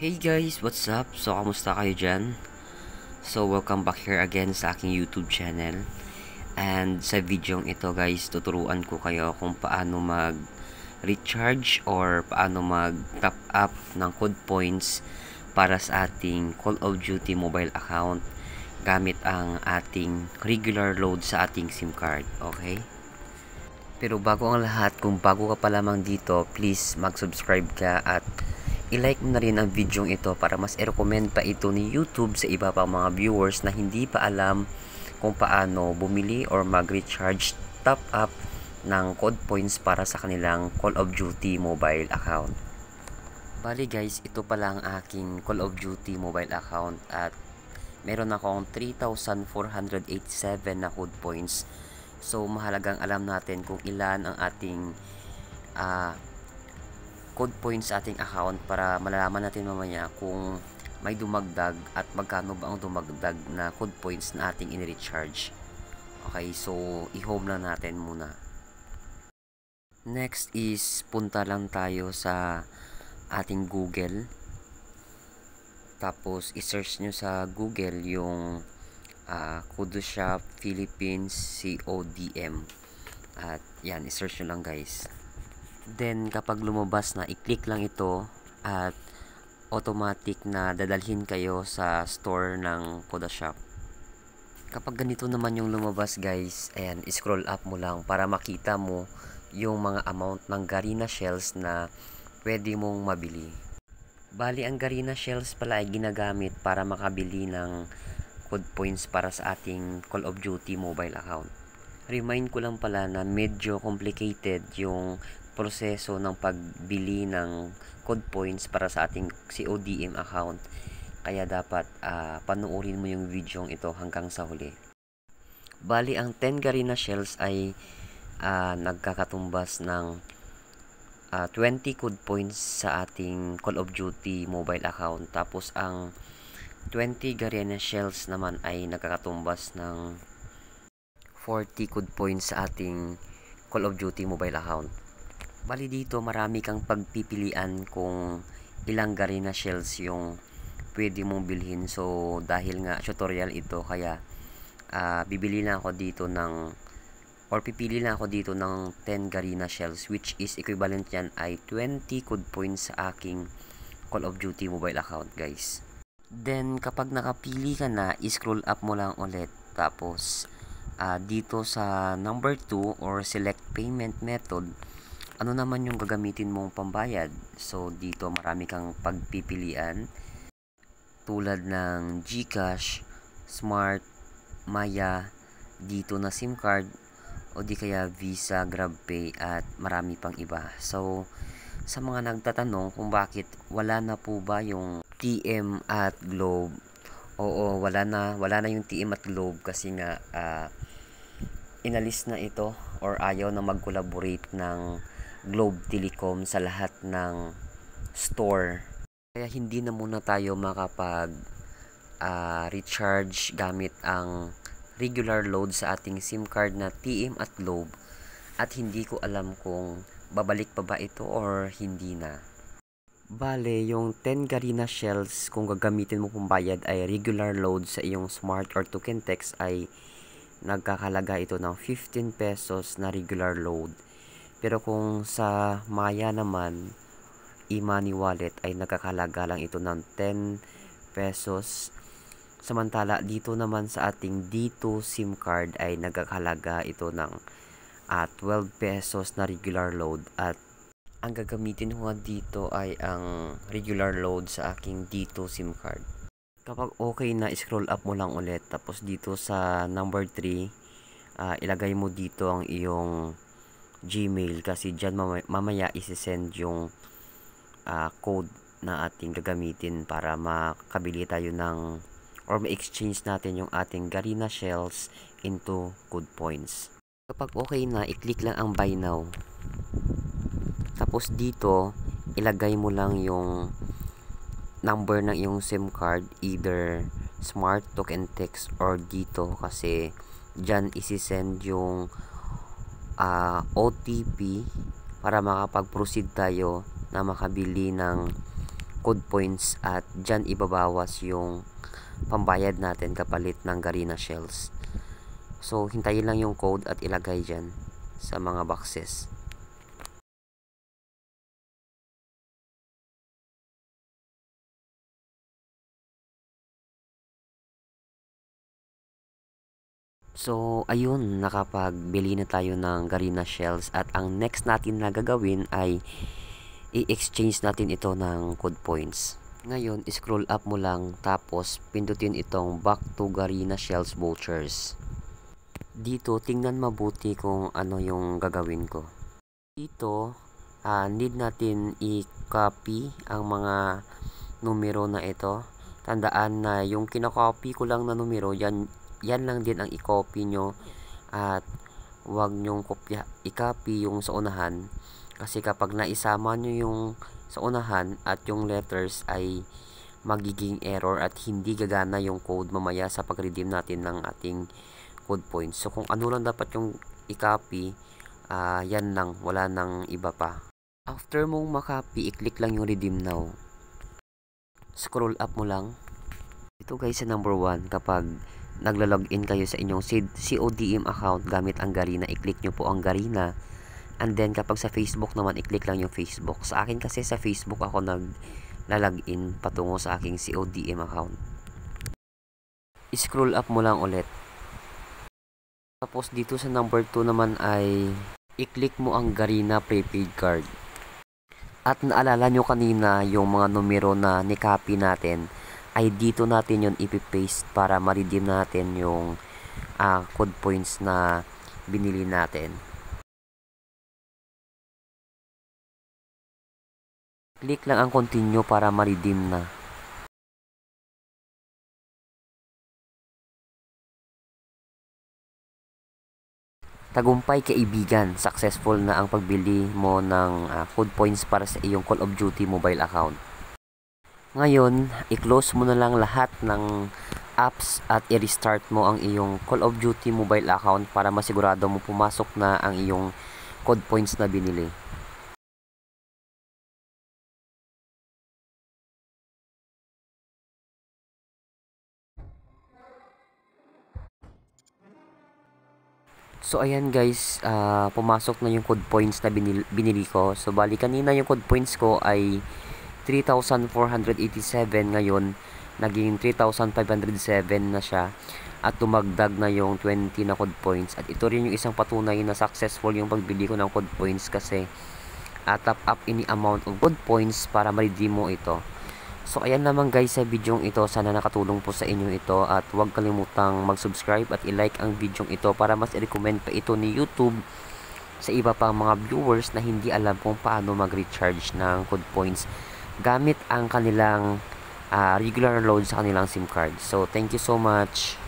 Hey guys, what's up? So, kamusta kayo dyan? So, welcome back here again sa aking YouTube channel. And sa video ito guys, tuturuan ko kayo kung paano mag-recharge or paano mag-top up ng code points para sa ating Call of Duty mobile account gamit ang ating regular load sa ating SIM card. Okay? Pero bago ang lahat, kung bago ka pa lamang dito, please mag-subscribe ka at i-like mo na rin ang video ito para mas i-recommend pa ito ni YouTube sa iba pang mga viewers na hindi pa alam kung paano bumili or mag-recharge top up ng code points para sa kanilang Call of Duty mobile account. Bali guys, ito pala ang aking Call of Duty mobile account at meron akong 3,487 na code points. So mahalagang alam natin kung ilan ang ating code points sa ating account para malalaman natin mamaya kung may dumagdag at magkano ba ang dumagdag na code points na ating in-recharge. Okay, so i-home lang natin muna. Next is punta lang tayo sa ating Google. Tapos i-search nyo sa Google yung Kudoshop Philippines CODM. At yan, i-search nyo lang guys. Then kapag lumabas na, i-click lang ito at automatic na dadalhin kayo sa store ng Kudoshop. Kapag ganito naman yung lumabas guys, ayan, scroll up mo lang para makita mo yung mga amount ng Garena Shells na pwede mong mabili. Bali, ang Garena Shells pala ay ginagamit para makabili ng code points para sa ating Call of Duty mobile account. Remind ko lang pala na medyo complicated yung proseso ng pagbili ng code points para sa ating CODM account. Kaya dapat panuorin mo yung video ito hanggang sa huli. Bali, ang 10 Garena Shells ay nagkakatumbas ng 20 code points sa ating Call of Duty mobile account. Tapos ang 20 Garena Shells naman ay nagkakatumbas ng 40 code points sa ating Call of Duty mobile account. Bali dito marami kang pagpipilian kung ilang Garena Shells yung pwede mong bilhin. So dahil nga tutorial ito, kaya pipili lang ako dito ng 10 Garena Shells, which is equivalent yan ay 20 code points sa aking Call of Duty mobile account guys. Then kapag nakapili ka na, i-scroll up mo lang ulit. Tapos dito sa number 2 or select payment method, ano naman yung gagamitin mong pambayad. So dito marami kang pagpipilian tulad ng GCash, Smart, Maya, dito na SIM card, o di kaya Visa, GrabPay at marami pang iba. So sa mga nagtatanong kung bakit wala na po ba yung TM at Globe, oo, wala na yung TM at Globe kasi nga inalis na ito or ayaw na mag-collaborate ng Globe Telecom sa lahat ng store. Kaya hindi na muna tayo makapag recharge gamit ang regular load sa ating SIM card na TM at Globe, at hindi ko alam kung babalik pa ba ito or hindi na. Bale, yung 10 Garena Shells kung gagamitin mo pambayad ay regular load sa iyong Smart or Token Text ay nagkakalaga ito ng 15 pesos na regular load. Pero kung sa Maya naman, e-money wallet, ay nagkakalaga lang ito ng 10 pesos. Samantala dito naman sa ating D2 SIM card ay nagkakalaga ito ng 12 pesos na regular load, at ang gagamitin ko dito ay ang regular load sa aking D2 SIM card. Kapag okay na, scroll up mo lang ulit. Tapos dito sa number 3, ilagay mo dito ang iyong Gmail kasi dyan mamaya isi-send yung code na ating gagamitin para makabili tayo ng or ma-exchange natin yung ating Garena Shells into code points. Kapag okay na, i-click lang ang buy now. Tapos dito ilagay mo lang yung number ng iyong SIM card, either Smart, Token Text or dito, kasi dyan isi-send yung OTP para makapag-proceed tayo na makabili ng code points at dyan ibabawas yung pambayad natin kapalit ng Garena shells. So hintayin lang yung code at ilagay dyan sa mga boxes. So ayun, nakapagbili na tayo ng Garena shells at ang next natin na gagawin ay i-exchange natin ito ng code points. Ngayon, scroll up mo lang tapos pindutin itong back to Garena shells vouchers. Dito, tingnan mabuti kung ano yung gagawin ko. Dito, need natin i-copy ang mga numero na ito. Tandaan na yung kinakopy ko lang na numero, yan lang din ang i-copy nyo at huwag nyong i-copy yung sa unahan. Kasi kapag naisama nyo yung sa unahan at yung letters ay magiging error at hindi gagana yung code mamaya sa pag-redeem natin ng ating code points. So kung ano lang dapat yung i-copy, yan lang, wala nang iba pa. After mong makopy, i-click lang yung redeem now. Scroll up mo lang. Ito guys sa number 1, kapag nagla-login kayo sa inyong CODM account gamit ang Garena, i-click nyo po ang Garena. And then kapag sa Facebook naman, i-click lang yung Facebook. Sa akin kasi sa Facebook ako nagla-login patungo sa aking CODM account. I-scroll up mo lang ulit. Tapos dito sa number 2 naman ay i-click mo ang Garena prepaid card. At naalala nyo kanina yung mga numero na ni-copy natin, ay dito natin yun ipipaste para ma-redeem natin yung code points na binili natin. Click lang ang continue para ma-redeem na. Tagumpay kaibigan, successful na ang pagbili mo ng code points para sa iyong Call of Duty mobile account. Ngayon, i-close mo na lang lahat ng apps at i-restart mo ang iyong Call of Duty mobile account para masigurado mo pumasok na ang iyong code points na binili. So ayan guys, pumasok na yung code points na binili ko. So bali kanina yung code points ko ay 3,487, ngayon naging 3,507 na siya at tumagdag na yung 20 na code points. At ito rin yung isang patunay na successful yung pagbili ko ng code points kasi top up any amount of code points para ma-redeem mo ito. So ayan naman guys sa video ito, sana nakatulong po sa inyo ito at huwag kalimutang mag-subscribe at i-like ang video ito para mas i-recommend pa ito ni YouTube sa iba pang mga viewers na hindi alam kung paano mag-recharge ng code points gamit ang kanilang regular load sa kanilang SIM card. So thank you so much.